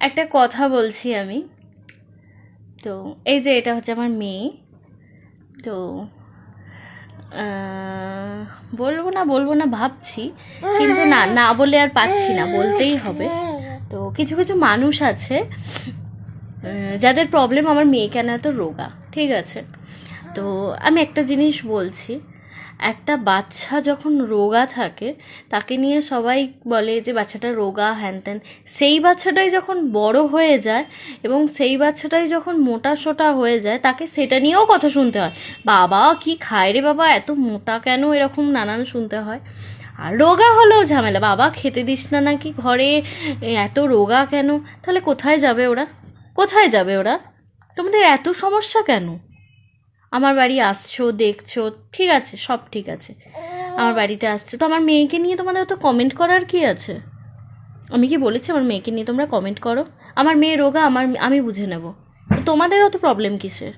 একটা কথা বলছি আমি। তো এই যে এটা হচ্ছে আমার মেয়ে। তো বলবো না ভাবছি, কিন্তু না না বলে আর পাচ্ছি না, বলতেই হবে। তো কিছু কিছু মানুষ আছে যাদের প্রবলেম আমার মেয়ে কেন এত রোগা, ঠিক আছে? তো আমি একটা জিনিস বলছি, একটা বাচ্চা যখন রোগা থাকে তাকে নিয়ে সবাই বলে যে বাচ্চাটা রোগা হ্যান ত্যান। সেই বাচ্চাটাই যখন বড় হয়ে যায় এবং সেই বাচ্চাটাই যখন মোটা সোটা হয়ে যায় তাকে সেটা নিয়েও কথা শুনতে হয়। বাবা কি খায় রে বাবা, এত মোটা কেন, এরকম নানান শুনতে হয়। আর রোগা হলেও ঝামেলা, বাবা খেতে দিস না নাকি ঘরে, এত রোগা কেন? তাহলে কোথায় যাবে ওরা, কোথায় যাবে ওরা? তোমাদের এত সমস্যা কেন? আমার বাড়ি আসছো, দেখছো, ঠিক আছে, সব ঠিক আছে, আমার বাড়িতে আসছো, তো আমার মেয়েকে নিয়ে তোমাদের অত কমেন্ট করার কি আছে? আমি কি বলেছি আমার মেয়েকে নিয়ে তোমরা কমেন্ট করো? আমার মেয়ে রোগা, আমি বুঝে নেব, তোমাদের অত প্রবলেম কিসের?